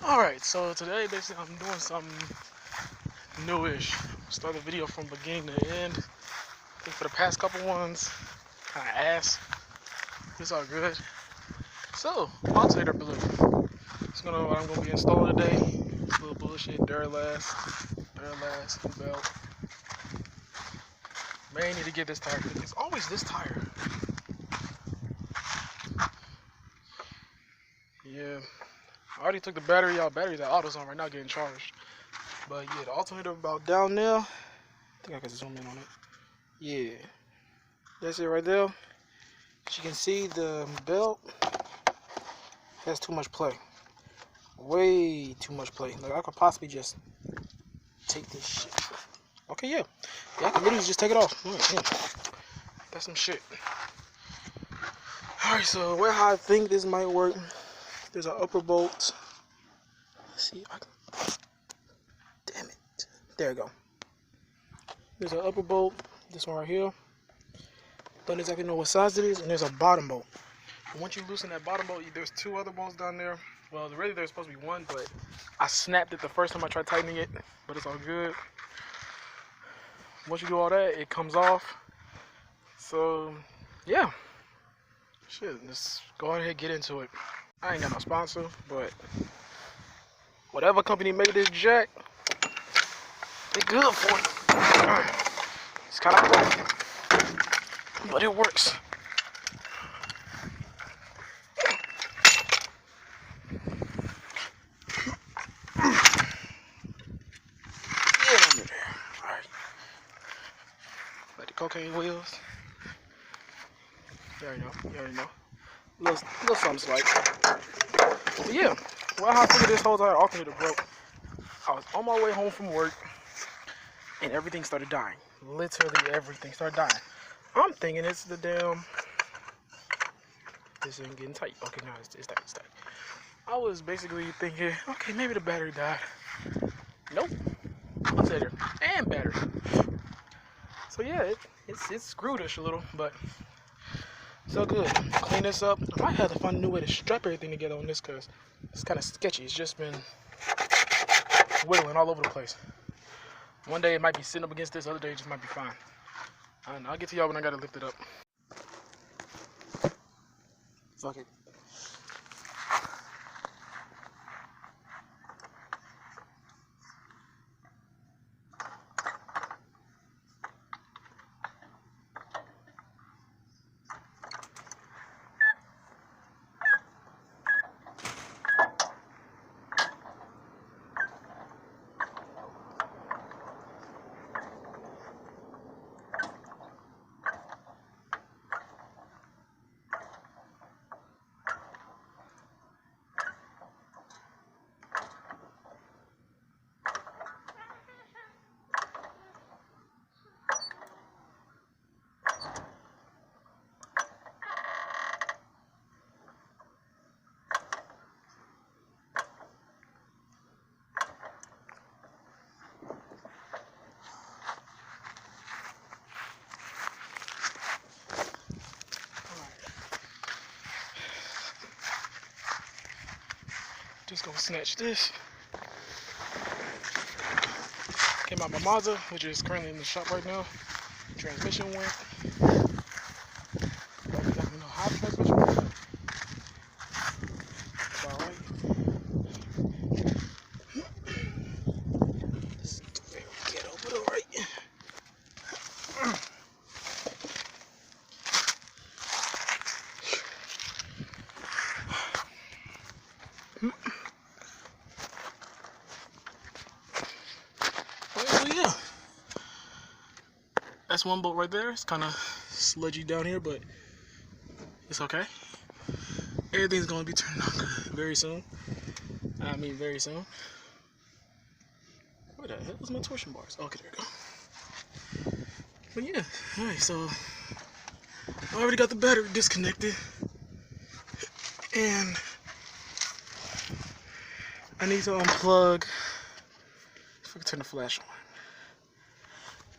Alright, so today basically I'm doing something newish. Start the video from beginning to end. I think for the past couple ones, kinda ass. It's all good. So, alternator balloon. It's what I'm gonna be installing today. It's a little bullshit, Duralast belt. May need to get this tire. It's always this tire. Yeah. I already took the battery out. Battery's at AutoZone right now getting charged. But yeah, the alternator about down there. I think I can zoom in on it. Yeah. That's it right there. As you can see, the belt has too much play. Way too much play. Like I could possibly just take this shit. Okay, yeah. Yeah, I can literally just take it off. Yeah. That's some shit. Alright, so how I think this might work. There's an upper bolt. Let's see if I can. Damn it. There we go. There's an upper bolt. This one right here. Don't exactly know what size it is. And there's a bottom bolt. And once you loosen that bottom bolt, there's two other bolts down there. Well, really there's supposed to be one, but I snapped it the first time I tried tightening it. But it's all good. Once you do all that, it comes off. So, yeah. Shit, let's go ahead and get into it. I ain't got no sponsor, but whatever company made this jack, they good for it. It's kind of broken, but it works. Get under there. Alright. Like the cocaine wheels. You already know. Little something slight. But yeah, well, how I figured this whole entire alternator broke. I was on my way home from work, and everything started dying. Literally everything started dying. I'm thinking it's the damn. This ain't getting tight. Okay, no, it's tight. I was basically thinking, okay, maybe the battery died. Nope. Alternator and battery. So yeah, it's screwed-ish a little, but so good. Clean this up. I might have to find a new way to strap everything together on this because it's kind of sketchy. It's just been wiggling all over the place. One day it might be sitting up against this, other day it just might be fine. And I'll get to y'all when I gotta lift it up. Fuck it. Just gonna snatch this. Came out my Mazda, which is currently in the shop right now. Transmission went. Don't exactly know how the transmission went. It's alright. This is very ghetto, but alright. Well, yeah. That's one bolt right there. It's kind of sludgy down here, but it's okay. Everything's gonna be turning on good very soon. I mean, very soon. Where the hell is my torsion bars? Okay, there we go. But yeah, alright, so I already got the battery disconnected. And I need to unplug. If I can turn the flash on.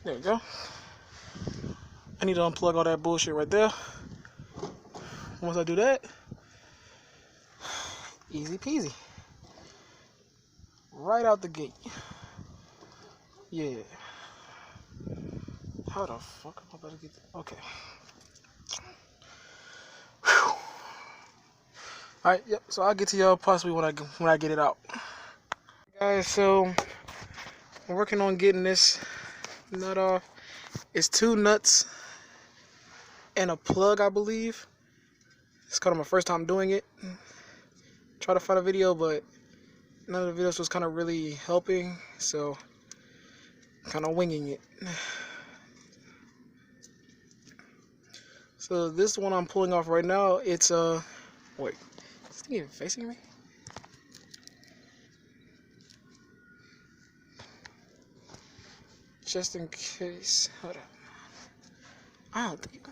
There we go. I need to unplug all that bullshit right there. Once I do that, easy peasy. right out the gate. Yeah. How the fuck am I about to get that? Okay. Whew. Alright, yep, so I'll get to y'all possibly when I get it out. Guys, so I'm working on getting this nut off. It's 2 nuts and a plug, I believe. It's kind of my first time doing it. Try to find a video, but none of the videos was kind of really helping, so kind of winging it. So this one I'm pulling off right now, it's wait, is this thing even facing me? Just in case. Hold up. I don't think.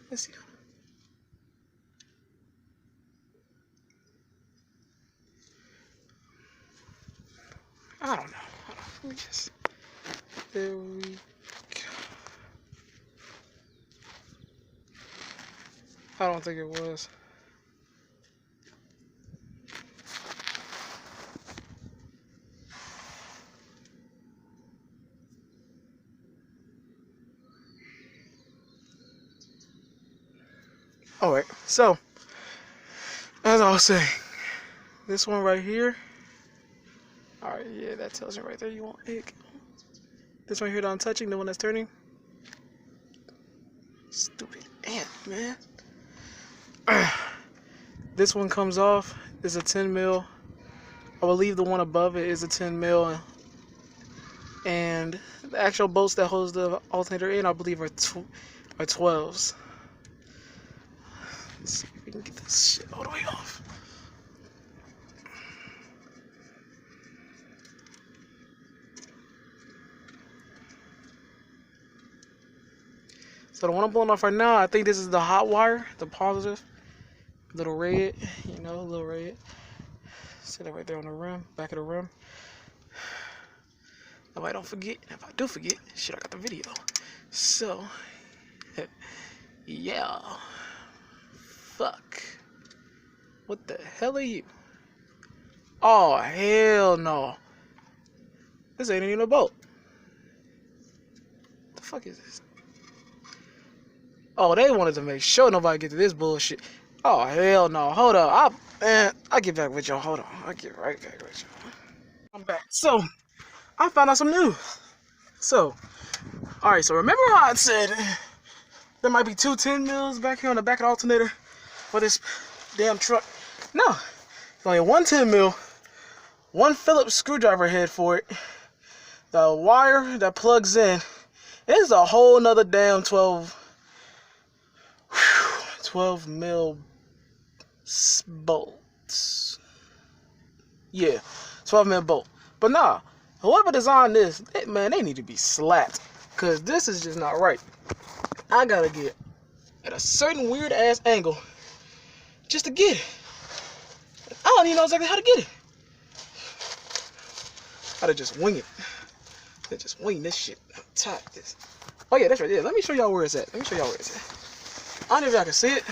Let's see. I don't know. Hold on. Let me just. There we go. I don't think it was. Alright, so as I was saying, this one right here. Alright, yeah, that tells you right there you want egg. This one here that I'm touching, the one that's turning. Stupid ant, man. This one comes off. It's a 10 mil. I believe the one above it is a 10 mil. And the actual bolts that holds the alternator in, I believe, are 12s. Let's see if we can get this shit all the way off. So the one I'm pulling off right now, I think this is the hot wire, the positive. Little red, you know, little red. Sit it right there on the rim, back of the rim. If I don't forget, if I do forget, shit, I got the video. So, yeah. Fuck. What the hell are you? Oh, hell no. This ain't even a boat. What the fuck is this? Oh, they wanted to make sure nobody get to this bullshit. Oh, hell no. Hold up. I'll get back with y'all. Hold on. I'll get right back with y'all. I'm back. So, I found out some news. So, alright, so remember how I said there might be 2 10 mils back here on the back of the alternator for this damn truck? No. It's only 1 10 mil, 1 Phillips screwdriver head for it, the wire that plugs in. It's a whole nother damn 12 mil bolts. Yeah, 12 mil bolt. But nah, whoever designed this, man, they need to be slapped. Cause this is just not right. I gotta get at a certain weird ass angle just to get it. I don't even know exactly how to get it. Gotta just wing it. Gotta just wing this shit. Tie this. Oh yeah, that's right. Yeah, let me show y'all where it's at. I don't know if y'all can see it.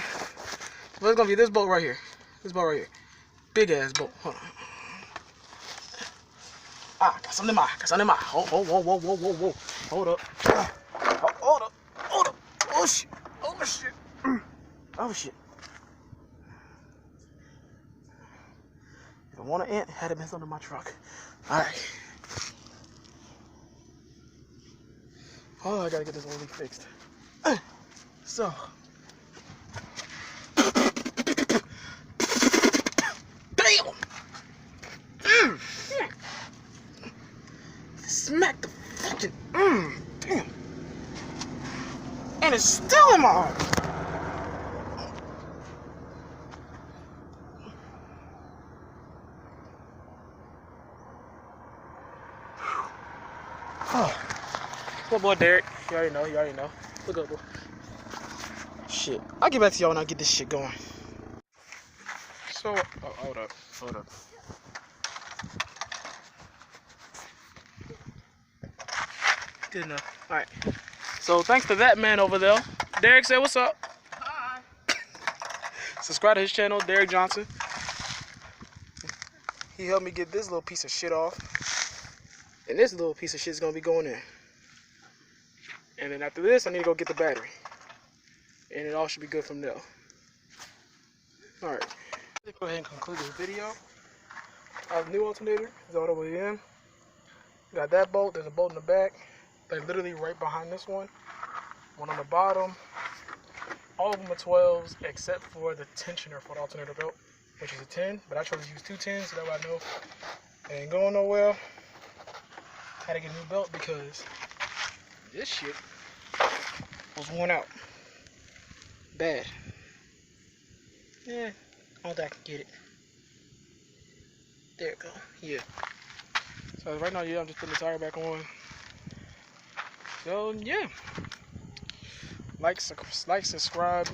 But it's gonna be this bolt right here. This bolt right here. Big ass bolt. Hold on. Ah, got something in my. Whoa. Hold up. Hold up. Oh shit. Oh shit. If I want an ant, it had to been under my truck. Alright. Oh, I gotta get this whole thing fixed. So. Damn! Smack the fucking. Damn. And it's still in my arm. Good boy, Derek. You already know. Look up, boy. Shit. I'll get back to y'all when I get this shit going. So, hold up. Good enough. Alright. So, thanks to that man over there. Derek said, what's up? Hi. Subscribe to his channel, Derek Johnson. he helped me get this little piece of shit off. And this little piece of shit is going to be going in. And then after this, I need to go get the battery. And it all should be good from there. Alright. Let's go ahead and conclude this video. Our new alternator is all the way in. Got that bolt. There's a bolt in the back. They're literally right behind this one. One on the bottom. All of them are 12s except for the tensioner for the alternator belt, which is a 10. But I chose to use 2 10s so that way I know it ain't going nowhere. Had to get a new belt because this shit was worn out. Bad. Yeah, I don't think I can get it. There it go. Yeah. So right now, yeah, I'm just putting the tire back on. So yeah. Like, subscribe.